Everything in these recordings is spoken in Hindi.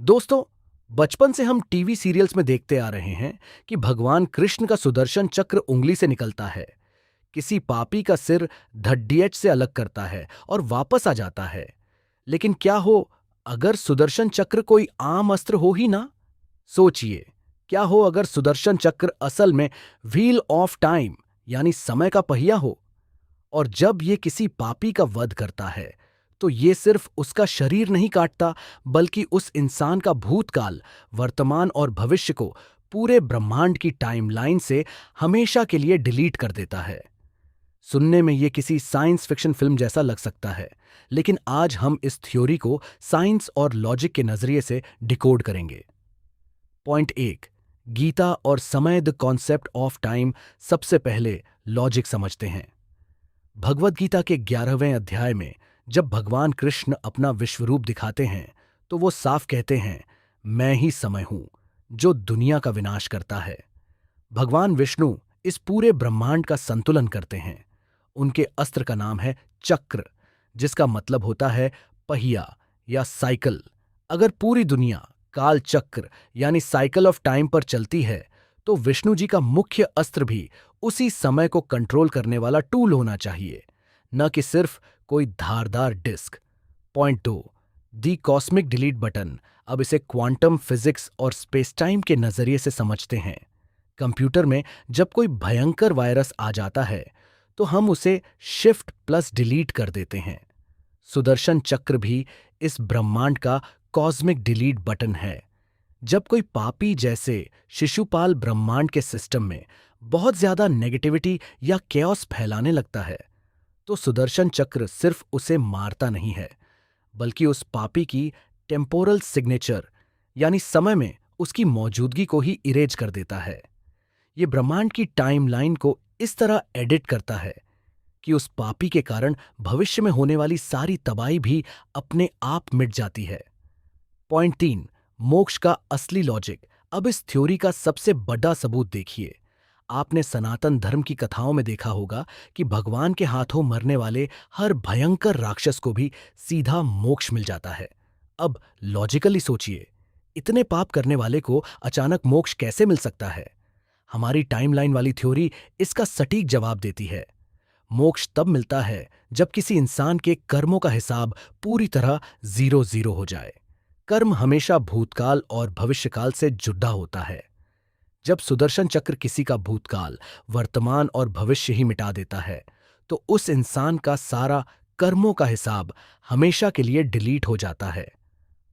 दोस्तों, बचपन से हम टीवी सीरियल्स में देखते आ रहे हैं कि भगवान कृष्ण का सुदर्शन चक्र उंगली से निकलता है, किसी पापी का सिर धड्डियच से अलग करता है और वापस आ जाता है। लेकिन क्या हो अगर सुदर्शन चक्र कोई आम अस्त्र हो ही ना? सोचिए, क्या हो अगर सुदर्शन चक्र असल में व्हील ऑफ टाइम यानी समय का पहिया हो? और जब ये किसी पापी का वध करता है तो ये सिर्फ उसका शरीर नहीं काटता, बल्कि उस इंसान का भूतकाल, वर्तमान और भविष्य को पूरे ब्रह्मांड की टाइमलाइन से हमेशा के लिए डिलीट कर देता है। सुनने में ये किसी साइंस फिक्शन फिल्म जैसा लग सकता है, लेकिन आज हम इस थ्योरी को साइंस और लॉजिक के नजरिए से डिकोड करेंगे। पॉइंट 1, गीता और समय द कॉन्सेप्ट ऑफ टाइम। सबसे पहले लॉजिक समझते हैं। भगवद गीता के 11वें अध्याय में जब भगवान कृष्ण अपना विश्वरूप दिखाते हैं तो वो साफ कहते हैं, मैं ही समय हूं जो दुनिया का विनाश करता है। भगवान विष्णु इस पूरे ब्रह्मांड का संतुलन करते हैं। उनके अस्त्र का नाम है चक्र, जिसका मतलब होता है पहिया या साइकिल। अगर पूरी दुनिया काल चक्र यानी साइकिल ऑफ टाइम पर चलती है तो विष्णु जी का मुख्य अस्त्र भी उसी समय को कंट्रोल करने वाला टूल होना चाहिए, न कि सिर्फ कोई धारदार डिस्क। पॉइंट 2, दी कॉस्मिक डिलीट बटन। अब इसे क्वांटम फिजिक्स और स्पेस टाइम के नजरिए से समझते हैं। कंप्यूटर में जब कोई भयंकर वायरस आ जाता है तो हम उसे शिफ्ट प्लस डिलीट कर देते हैं। सुदर्शन चक्र भी इस ब्रह्मांड का कॉस्मिक डिलीट बटन है। जब कोई पापी जैसे शिशुपाल ब्रह्मांड के सिस्टम में बहुत ज्यादा नेगेटिविटी या केओस फैलाने लगता है तो सुदर्शन चक्र सिर्फ उसे मारता नहीं है, बल्कि उस पापी की टेम्पोरल सिग्नेचर यानी समय में उसकी मौजूदगी को ही इरेज कर देता है। ये ब्रह्मांड की टाइमलाइन को इस तरह एडिट करता है कि उस पापी के कारण भविष्य में होने वाली सारी तबाही भी अपने आप मिट जाती है। पॉइंट 3, मोक्ष का असली लॉजिक। अब इस थ्योरी का सबसे बड़ा सबूत देखिए। आपने सनातन धर्म की कथाओं में देखा होगा कि भगवान के हाथों मरने वाले हर भयंकर राक्षस को भी सीधा मोक्ष मिल जाता है। अब लॉजिकली सोचिए, इतने पाप करने वाले को अचानक मोक्ष कैसे मिल सकता है? हमारी टाइमलाइन वाली थ्योरी इसका सटीक जवाब देती है। मोक्ष तब मिलता है जब किसी इंसान के कर्मों का हिसाब पूरी तरह 0-0 हो जाए। कर्म हमेशा भूतकाल और भविष्यकाल से जुड़ा होता है। जब सुदर्शन चक्र किसी का भूतकाल, वर्तमान और भविष्य ही मिटा देता है तो उस इंसान का सारा कर्मों का हिसाब हमेशा के लिए डिलीट हो जाता है।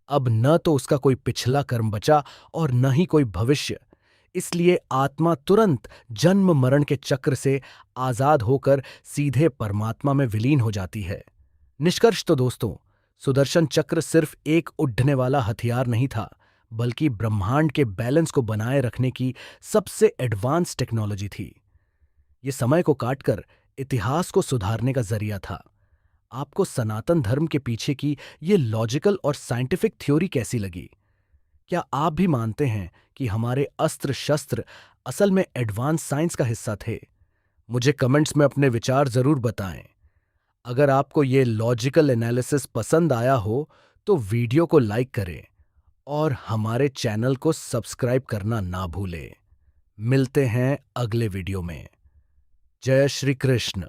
अब न तो उसका कोई पिछला कर्म बचा और न ही कोई भविष्य। इसलिए आत्मा तुरंत जन्म मरण के चक्र से आजाद होकर सीधे परमात्मा में विलीन हो जाती है। निष्कर्ष तो दोस्तों, सुदर्शन चक्र सिर्फ एक उड्ढने वाला हथियार नहीं था, बल्कि ब्रह्मांड के बैलेंस को बनाए रखने की सबसे एडवांस टेक्नोलॉजी थी। ये समय को काटकर इतिहास को सुधारने का जरिया था। आपको सनातन धर्म के पीछे की ये लॉजिकल और साइंटिफिक थ्योरी कैसी लगी? क्या आप भी मानते हैं कि हमारे अस्त्र शस्त्र असल में एडवांस साइंस का हिस्सा थे? मुझे कमेंट्स में अपने विचार जरूर बताएं। अगर आपको ये लॉजिकल एनालिसिस पसंद आया हो तो वीडियो को लाइक करें और हमारे चैनल को सब्सक्राइब करना ना भूलें। मिलते हैं अगले वीडियो में। जय श्री कृष्ण।